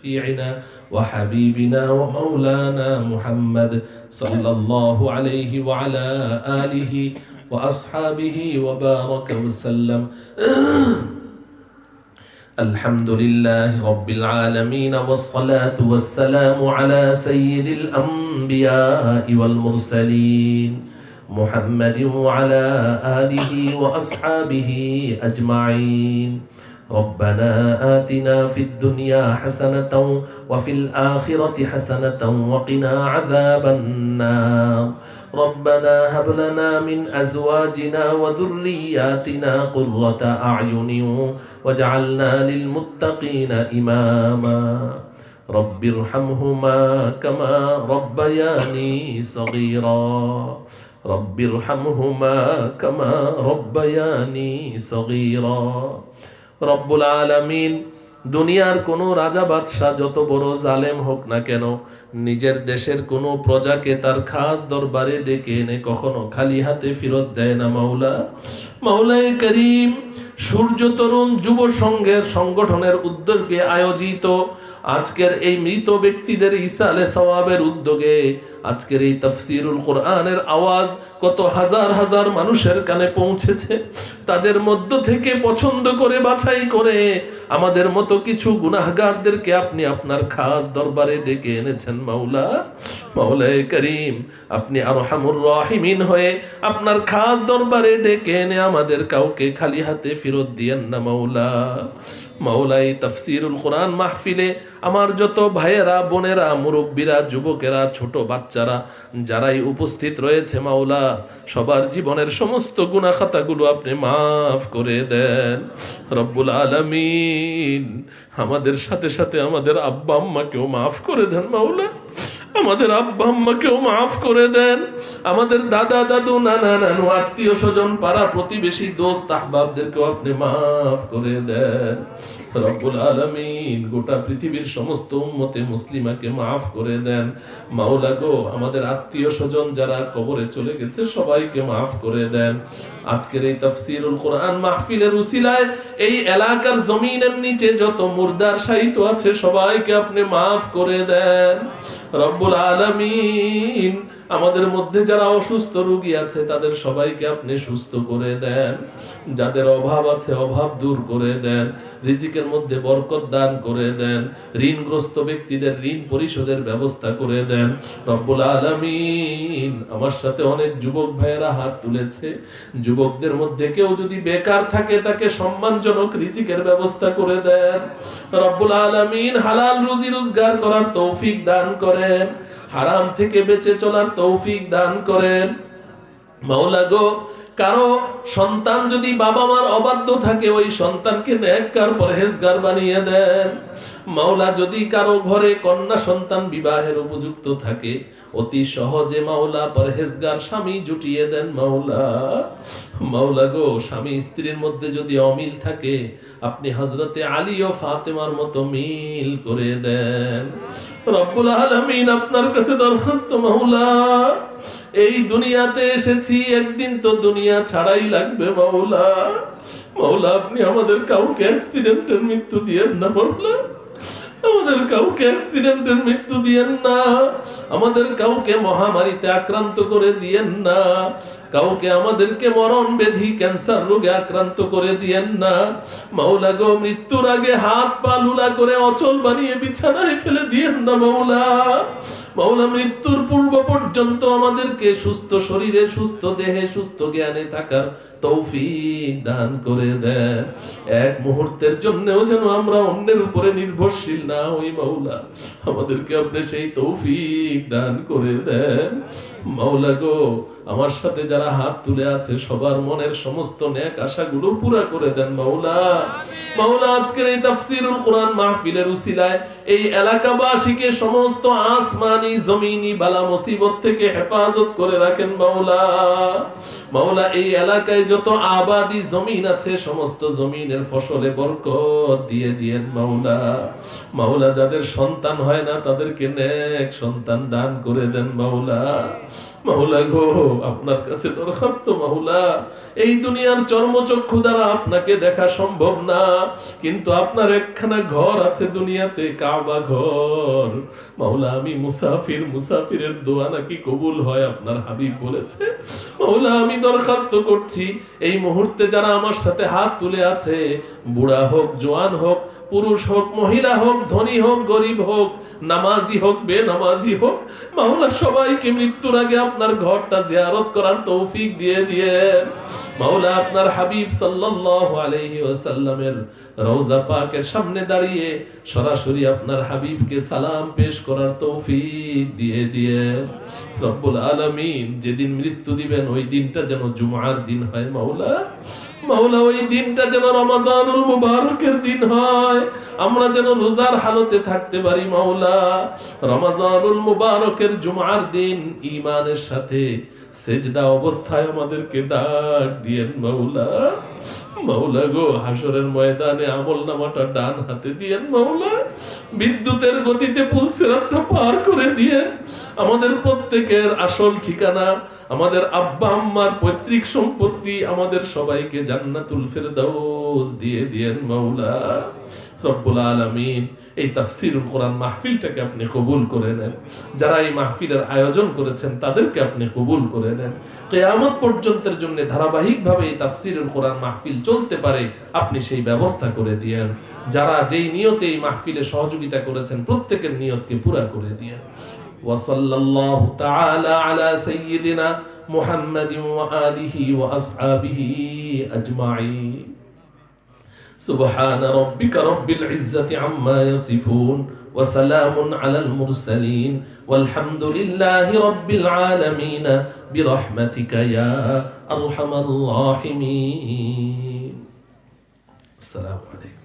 شفيعنا وحبيبنا ومولانا محمد صلى الله عليه وعلى آله وأصحابه وبارك وسلم. الحمد لله رب العالمين والصلاة والسلام على سيد الأنبياء والمرسلين محمد وعلى آله وأصحابه أجمعين. ربنا آتنا في الدنيا حسنة وفي الآخرة حسنة وقنا عذاب النار. ربنا هب لنا من أزواجنا وذرياتنا قرة أعين واجعلنا للمتقين إماما. رب ارحمهما كما ربياني صغيرا. رب ارحمهما كما ربياني صغيرا. রব্বুল আলামিন দুনিয়ার কোনো রাজা বাদশাহ যত বড় জালেম হোক না কেন, নিজের দেশের কোনো প্রজাকে তার খাস দরবারে ডেকে এনে কখনো খালি হাতে ফেরত দেয় না মাওলা। মাওলায়ে করিম, সূর্য তরুণ যুব সংঘের সংগঠনের উদ্যোগে আয়োজিত আজকের এই মৃত ব্যক্তিদের ইসালে সওয়াবের উদ্যোগে আজকের এই তাফসীরুল কোরআনের আওয়াজ কত হাজার হাজার মানুষের কানে পৌঁছেছে। তাদের মধ্য থেকে পছন্দ করে বাছাই করে আমাদের মতো কিছু গুনাহগারদেরকে আপনি আপনার খাস দরবারে ডেকে এনেছেন মাওলা। মাওলায়ে করিম, আপনি আরহামুর রাহিমিন হয়ে আপনার খাস দরবারে ডেকে এনে আমাদের কাউকে খালি হাতে ফেরত দিয়েন না মাওলা। মাওলাই তাফসীরুল কোরআন মাহফিলে আমার যত ভাইয়েরা, বোনেরা, মুরব্বীরা, যুবকেরা, ছোট বাচ্চারা যারাই উপস্থিত রয়েছে মাওলা, সবার জীবনের সমস্ত গুনাহ খাতাগুলো আপনি মাফ করে দেন রব্বুল আলামিন। আমাদের সাথে সাথে আমাদের আব্বা আম্মাকেও মাফ করে দেন মাওলা। আমাদের আব্বা আম্মাকেও মাফ করে দেন। আমাদের দাদা দাদু, নানা নানু, আত্মীয় স্বজন, পাড়া প্রতিবেশী, দোস্ত আহবাবদেরকেও আপনি মাফ করে দেন রব্বুল আলামিন। গোটা পৃথিবীর সমস্ত উম্মতে মুসলিমাকে মাফ করে দেন মাওলা গো। আমাদের আত্মীয় স্বজন যারা কবরে চলে গেছে সবাইকে মাফ করে দেন। আজকের এই তাফসীরুল কোরআন মাহফিলের উসিলায় এই এলাকার জমিনের নিচে যত মুর্দার শায়িত আছে সবাইকে আপনি মাফ করে দেন রব্বুল আলামিন। আমাদের মধ্যে যারা অসুস্থ রোগী আছে তাদের সবাইকে আপনি সুস্থ করে দেন। যাদের অভাব আছে অভাব দূর করে দেন। রিজিকের মধ্যে বরকত দান করে দেন। ঋণগ্রস্ত ব্যক্তিদের ঋণ পরিশোধের ব্যবস্থা করে দেন রব্বুল আলামিন। আমার সাথে অনেক যুবক ভাইয়েরা হাত তুলেছে। যুবকদের মধ্যে কেউ যদি বেকার থাকে তাকে সম্মানজনক রিজিকের ব্যবস্থা করে দেন রব্বুল আলামিন। হালাল রুজি রোজগার করার তৌফিক দান করেন। হারাম থেকে বেঁচে চলার তৌফিক দান করেন মাওলা গো। কারো সন্তান যদি বাবা মার অবাধ্য থাকে ওই সন্তানকে নেককার পরহেজগার বানিয়ে দেন মাওলা। যদি কারো ঘরে কন্যা সন্তান বিবাহের উপযুক্ত থাকে অতি সহজে মাওলা পরহেজগার স্বামী জুটিয়ে দেন মাওলা। মাওলা গো, স্বামী স্ত্রীর মধ্যে যদি অমিল থাকে আপনি হযরতে আলী ও ফাতেমার মতো মিল করে দেন রব্বুল আলামিন। আপনার কাছে দরখাস্ত মাওলা, এই দুনিয়াতে এসেছি, একদিন তো দুনিয়া ছাড়াই লাগবে মাওলা। মাওলা, আপনি আমাদের কাউকে অ্যাক্সিডেন্টের মৃত্যু দিয়েন না মাওলা। আমাদের কাউকে অ্যাক্সিডেন্টের মৃত্যু দিয়েন না। আমাদের কাউকে মহামারীতে আক্রান্ত করে দিয়েন না। কাউকে আমাদেরকে মরণ ব্যাধি ক্যান্সার রোগে আক্রান্ত করে দিয়েন না মাওলা গো। মৃত্যুর আগে হাত পা লুলা করে অচল বানিয়ে বিছানায় ফেলে দিয়েন না মাওলা। মাওলা, মৃত্যুর পূর্ব পর্যন্ত আমাদেরকে সুস্থ শরীরে, সুস্থ দেহে, সুস্থ জ্ঞানে থাকার তৌফিক দান করে দেন। এক মুহূর্তের জন্যও যেন আমরা অন্যের উপরে নির্ভরশীল না হই মাওলা। আমাদেরকে আপনি সেই তৌফিক দান করে দেন মাওলা গো। আমার সাথে যারা হাত তুলে আছে সবার মনের সমস্ত নেক আশাগুলো পুরা করে দেন মাওলা। মাওলা, আজকের এই তাফসীরুল কোরআন মাহফিলের উসিলায় এই এলাকাবাসীকে সমস্ত আসমানি জমিনি বালা মুসিবত থেকে হেফাজত করে রাখেন মাওলা। মাওলা, এই এলাকায় যত আবাদি জমিন আছে সমস্ত জমিনের ফসলে বরকত দিয়ে দিয়েন মাওলা। মাওলা, যাদের সন্তান হয় না তাদেরকে নেক সন্তান দান করে দেন মাওলা। মাওলা গো, আপনার কাছে দরখাস্ত মাওলা, এই দুনিয়ার চর্মচক্ষু দ্বারা আপনাকে দেখা সম্ভব না, কিন্তু আপনার একখানা ঘর আছে দুনিয়াতে, কাবা ঘর। মাওলা আমি মুসাফির, মুসাফিরের দোয়া নাকি কবুল হয়, আপনার হাবিব বলেছে। মাওলা আমি দরখাস্ত করছি, এই মুহূর্তে যারা আমার সাথে হাত তুলে আছে, বুড়া হোক, জওয়ান হোক, পুরুষ হোক, মহিলা হোক, ধনী হোক, গরিব হোক, নামাজি হোক, বেনামাজি হোক, মাওলা সবাইকে মৃত্যুর আগে আপনার ঘরটা জিয়ারত করার তৌফিক দিয়ে দিয়েন। মাওলা আপনার হাবিব সাল্লাল্লাহু আলাইহি ওয়াসাল্লামের রওজা পাকের সামনে দাঁড়িয়ে সরাসরি আপনার হাবিবকে সালাম পেশ করার তৌফিক দিয়ে দিয়েন। রব্বুল আলামিন যেদিন মৃত্যু দিবেন ওই দিনটা যেন জুমার দিন হয় মাওলা। মাওলা ওই দিনটা যেন রমজানুল মুবারকের দিন হয়, আমরা যেন রোজার হালতে থাকতে পারি মাওলা। রমজানুল মুবারকের জুমার দিন ঈমানের সাথে সেজদা অবস্থায় আমাদেরকে ডাক দিয়েন মাওলা। মাওলা গো, হাসরের ময়দানে আমলনামাটা ডান হাতে দিয়েন মাওলা। বিদ্যুতের গতিতে পুলসিরাতটা পার করে দিয়েন। আমাদের প্রত্যেকের আসল ঠিকানা, আমাদের আব্বা আম্মার পৈতৃক সম্পত্তি, আমাদের সবাইকে জান্নাতুল ফেরদাউস দিয়ে দিয়েন মাওলা। রব্বুল আলামিন এই তাফসীরুল কোরআন মাহফিলটাকে আপনি কবুল করে নেন। যারা এই মাহফিলের আয়োজন করেছেন তাদেরকে আপনি কবুল করে নেন। কিয়ামত পর্যন্তের জন্য ধারাবাহিকভাবে এই তাফসীরুল কোরআন মাহফিল চলতে পারে আপনি সেই ব্যবস্থা করে দিয়েন। যারা যেই নিয়তে এই মাহফিলে সহযোগিতা করেছেন প্রত্যেকের নিয়তকে পুরা করে দিয়েন। وصلى الله تعالى على سيدنا محمد وآله وأصحابه أجمعين. سبحان ربك رب العزة عما يصفون وسلام على المرسلين والحمد لله رب العالمين برحمتك يا أرحم الراحمين. السلام عليكم.